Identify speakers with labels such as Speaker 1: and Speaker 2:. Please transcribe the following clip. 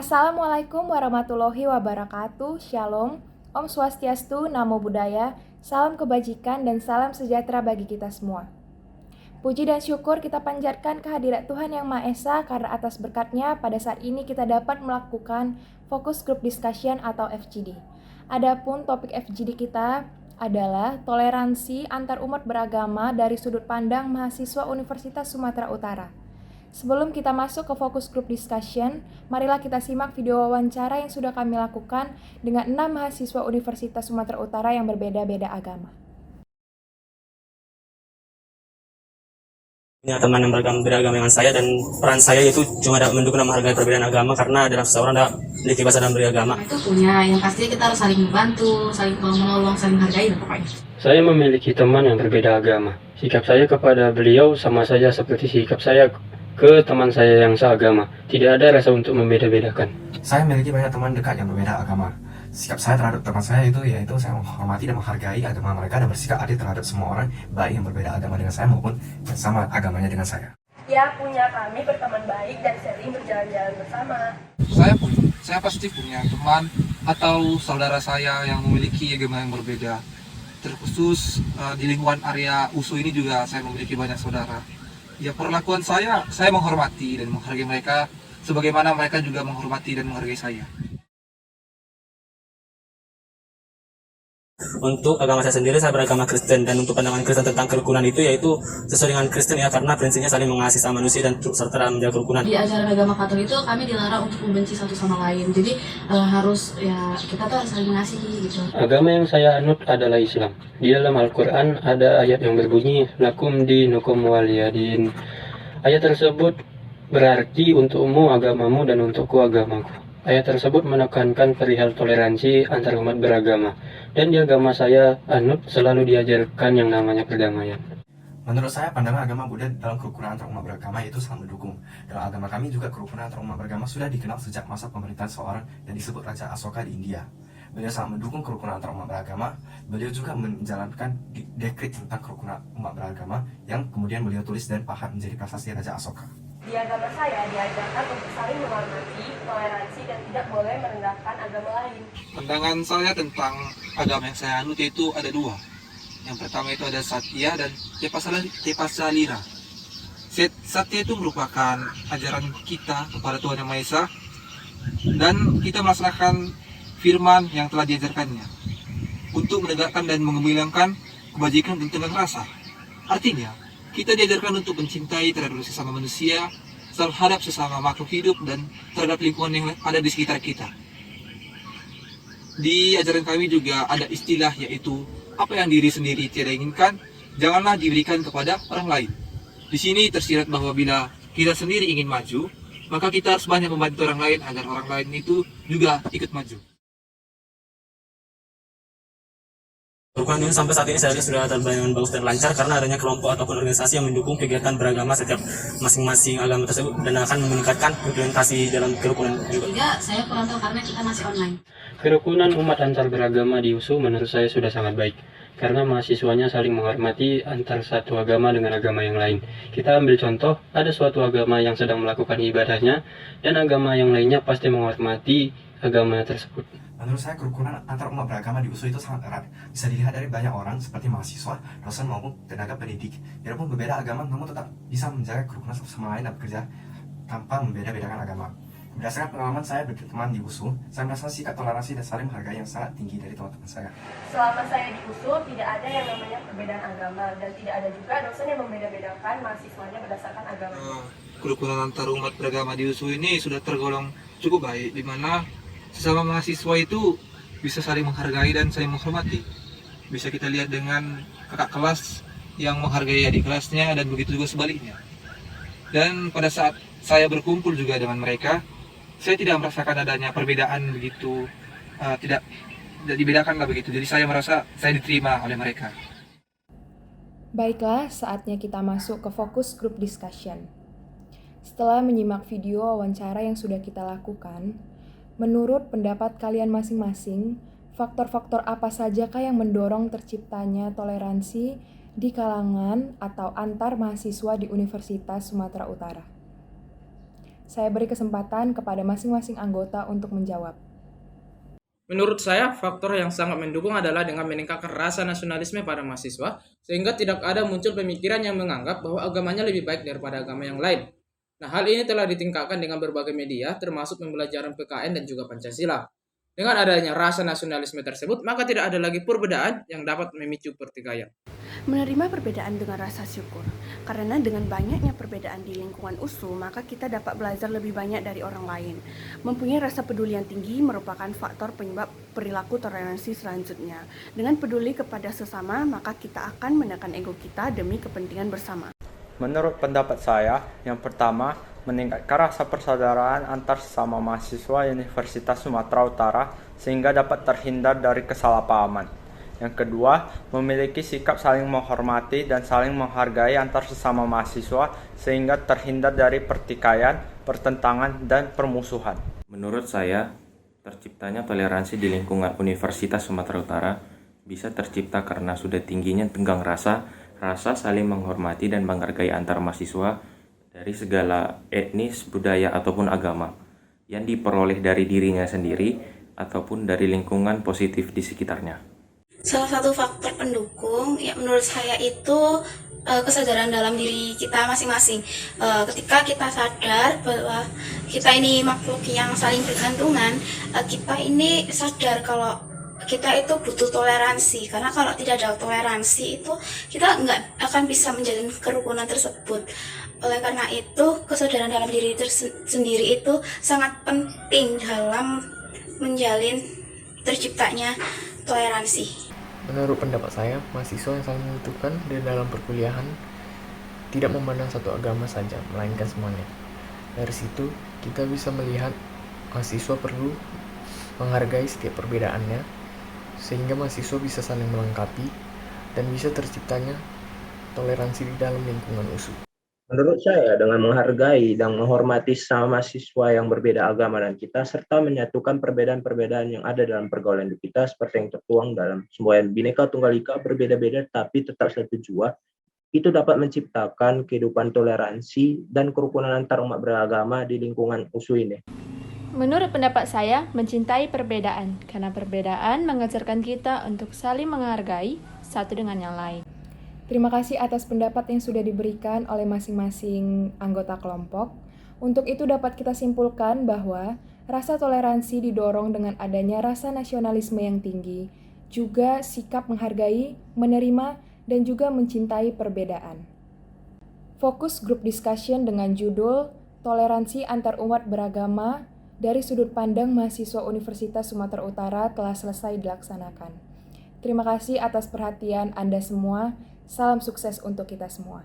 Speaker 1: Assalamualaikum warahmatullahi wabarakatuh. Shalom. Om Swastiastu, Namo Buddhaya. Salam kebajikan dan salam sejahtera bagi kita semua. Puji dan syukur kita panjatkan kehadirat Tuhan Yang Maha Esa karena atas berkat-Nya pada saat ini kita dapat melakukan Focus Group Discussion atau FGD. Adapun topik FGD kita adalah toleransi antar umat beragama dari sudut pandang mahasiswa Universitas Sumatera Utara. Sebelum kita masuk ke Focus Group Discussion, marilah kita simak video wawancara yang sudah kami lakukan dengan 6 mahasiswa Universitas Sumatera Utara yang berbeda-beda agama.
Speaker 2: Punya teman yang beragama dengan saya, dan peran saya itu cuma mendukung dan menghargai perbedaan agama, karena dalam seseorang ada memiliki bahasa dan beragama.
Speaker 3: Itu punya yang pasti kita harus saling membantu, saling menolong, saling menghargai dan pokoknya.
Speaker 4: Saya memiliki teman yang berbeda agama. Sikap saya kepada beliau sama saja seperti sikap saya ke teman saya yang seagama. Tidak ada rasa untuk membeda-bedakan.
Speaker 5: Saya memiliki banyak teman dekat yang berbeda agama. Sikap saya terhadap teman saya itu yaitu saya menghormati dan menghargai agama mereka dan bersikap adil terhadap semua orang, baik yang berbeda agama dengan saya maupun yang sama agamanya dengan saya.
Speaker 6: Ya, punya kami berteman baik dan sering berjalan-jalan bersama.
Speaker 7: Saya pasti punya teman atau saudara saya yang memiliki agama yang berbeda. Terkhusus di lingkungan area USU ini juga saya memiliki banyak saudara. Ya, perlakuan saya menghormati dan menghargai mereka sebagaimana mereka juga menghormati dan menghargai saya.
Speaker 2: Untuk agama saya sendiri, saya beragama Kristen, dan untuk pandangan Kristen tentang kerukunan itu yaitu sesuai dengan Kristen ya, karena prinsipnya saling mengasihi sama manusia dan serta menjaga kerukunan.
Speaker 3: Di ajaran agama Katolik itu kami dilarang untuk membenci satu sama lain. Jadi harus ya kita tuh harus saling mengasihi gitu.
Speaker 4: Agama yang saya anut adalah Islam. Di dalam Al-Quran ada ayat yang berbunyi lakum dinukum waliyadin. Ayat tersebut berarti untukmu agamamu dan untukku agamaku. Ayat tersebut menekankan perihal toleransi antar umat beragama. Dan di agama saya anut selalu diajarkan yang namanya perdamaian.
Speaker 5: Menurut saya, pandangan agama Buddha dalam kerukunan antar umat beragama itu sangat mendukung. Dalam agama kami juga kerukunan antar umat beragama sudah dikenal sejak masa pemerintahan seorang yang disebut Raja Asoka di India. Beliau sangat mendukung kerukunan antar umat beragama. Beliau juga menjalankan dekret tentang kerukunan umat beragama yang kemudian beliau tulis dan pahat menjadi prasasti Raja Asoka.
Speaker 6: Di agama saya diajarkan untuk saling menghormati, toleransi, dan tidak boleh merendahkan agama lain.
Speaker 7: Pandangan saya tentang agama yang saya anut itu ada dua. Yang pertama itu ada Satya dan Tepasalira. Satya itu merupakan ajaran kita kepada Tuhan Yang Maha Esa, dan kita melaksanakan firman yang telah diajarkannya untuk menegakkan dan mengembalikan kebajikan dan tenggang rasa. Artinya, kita diajarkan untuk mencintai terhadap sesama manusia, terhadap sesama makhluk hidup, dan terhadap lingkungan yang ada di sekitar kita. Di ajaran kami juga ada istilah, yaitu apa yang diri sendiri tidak inginkan, janganlah diberikan kepada orang lain. Di sini tersirat bahwa bila kita sendiri ingin maju, maka kita harus banyak membantu orang lain agar orang lain itu juga ikut maju.
Speaker 2: Kerukunan ini sampai saat ini saya lihat sudah terbangun dengan bagus dan lancar karena adanya kelompok ataupun organisasi yang mendukung kegiatan beragama setiap masing-masing agama tersebut dan akan meningkatkan implementasi dalam kerukunan juga.
Speaker 3: Juga saya kurang tahu karena kita masih online.
Speaker 4: Kerukunan umat antar beragama di USU menurut saya sudah sangat baik. Karena mahasiswanya saling menghormati antar satu agama dengan agama yang lain. Kita ambil contoh, ada suatu agama yang sedang melakukan ibadahnya, dan agama yang lainnya pasti menghormati agama tersebut.
Speaker 5: Menurut saya, kerukunan antar umat beragama di USU itu sangat erat. Bisa dilihat dari banyak orang seperti mahasiswa, dosen maupun tenaga pendidik. Biarpun berbeda agama, namun tetap bisa menjaga kerukunan satu sama lain dan bekerja tanpa membeda-bedakan agama. Berdasarkan pengalaman saya berteman di USU, saya merasa sikap toleransi dan saling menghargai yang sangat tinggi dari teman-teman saya.
Speaker 6: Selama saya di USU, tidak ada yang namanya perbedaan agama, dan tidak ada juga dosen yang membeda-bedakan mahasiswanya berdasarkan agama.
Speaker 7: Kerukunan antar umat beragama di USU ini sudah tergolong cukup baik, di mana sesama mahasiswa itu bisa saling menghargai dan saling menghormati. Bisa kita lihat dengan kakak kelas yang menghargai adik kelasnya, dan begitu juga sebaliknya. Dan pada saat saya berkumpul juga dengan mereka, saya tidak merasakan adanya perbedaan begitu, tidak dibedakan lah begitu. Jadi saya merasa saya diterima oleh mereka.
Speaker 1: Baiklah, saatnya kita masuk ke Focus Group Discussion. Setelah menyimak video wawancara yang sudah kita lakukan, menurut pendapat kalian masing-masing, faktor-faktor apa sajakah yang mendorong terciptanya toleransi di kalangan atau antar mahasiswa di Universitas Sumatera Utara? Saya beri kesempatan kepada masing-masing anggota untuk menjawab.
Speaker 8: Menurut saya, faktor yang sangat mendukung adalah dengan meningkatkan rasa nasionalisme pada mahasiswa, sehingga tidak ada muncul pemikiran yang menganggap bahwa agamanya lebih baik daripada agama yang lain. Nah, hal ini telah ditingkatkan dengan berbagai media, termasuk pembelajaran PKN dan juga Pancasila. Dengan adanya rasa nasionalisme tersebut, maka tidak ada lagi perbedaan yang dapat memicu pertikaian.
Speaker 9: Menerima perbedaan dengan rasa syukur, karena dengan banyaknya perbedaan di lingkungan USU, maka kita dapat belajar lebih banyak dari orang lain. Mempunyai rasa peduli yang tinggi merupakan faktor penyebab perilaku toleransi selanjutnya. Dengan peduli kepada sesama, maka kita akan menekan ego kita demi kepentingan bersama.
Speaker 10: Menurut pendapat saya, yang pertama, meningkatkan rasa persaudaraan antar sesama mahasiswa Universitas Sumatera Utara sehingga dapat terhindar dari kesalahpahaman. Yang kedua, memiliki sikap saling menghormati dan saling menghargai antar sesama mahasiswa sehingga terhindar dari pertikaian, pertentangan, dan permusuhan.
Speaker 11: Menurut saya, terciptanya toleransi di lingkungan Universitas Sumatera Utara bisa tercipta karena sudah tingginya tenggang rasa saling menghormati dan menghargai antar mahasiswa dari segala etnis, budaya, ataupun agama yang diperoleh dari dirinya sendiri ataupun dari lingkungan positif di sekitarnya.
Speaker 3: Salah satu faktor pendukung ya menurut saya itu kesadaran dalam diri kita masing-masing. Ketika kita sadar bahwa kita ini makhluk yang saling bergantungan, kita ini sadar kalau kita itu butuh toleransi, karena kalau tidak ada toleransi itu kita nggak akan bisa menjalin kerukunan tersebut. Oleh karena itu, kesadaran dalam diri sendiri itu sangat penting dalam menjalin terciptanya toleransi.
Speaker 12: Menurut pendapat saya, mahasiswa yang saling membutuhkan di dalam perkuliahan tidak memandang satu agama saja, melainkan semuanya. Dari situ, kita bisa melihat mahasiswa perlu menghargai setiap perbedaannya, sehingga mahasiswa bisa saling melengkapi dan bisa terciptanya toleransi di dalam lingkungan USU.
Speaker 13: Menurut saya, dengan menghargai dan menghormati sesama mahasiswa yang berbeda agama dan kita, serta menyatukan perbedaan-perbedaan yang ada dalam pergaulan kita, seperti yang tertuang dalam semboyan Bhinneka Tunggal Ika, berbeda-beda tapi tetap satu jua, itu dapat menciptakan kehidupan toleransi dan kerukunan antar umat beragama di lingkungan USU ini.
Speaker 14: Menurut pendapat saya, mencintai perbedaan, karena perbedaan mengajarkan kita untuk saling menghargai satu dengan yang lain.
Speaker 1: Terima kasih atas pendapat yang sudah diberikan oleh masing-masing anggota kelompok. Untuk itu dapat kita simpulkan bahwa rasa toleransi didorong dengan adanya rasa nasionalisme yang tinggi, juga sikap menghargai, menerima, dan juga mencintai perbedaan. Fokus group discussion dengan judul Toleransi Antar Umat Beragama dari sudut pandang mahasiswa Universitas Sumatera Utara telah selesai dilaksanakan. Terima kasih atas perhatian Anda semua. Salam sukses untuk kita semua.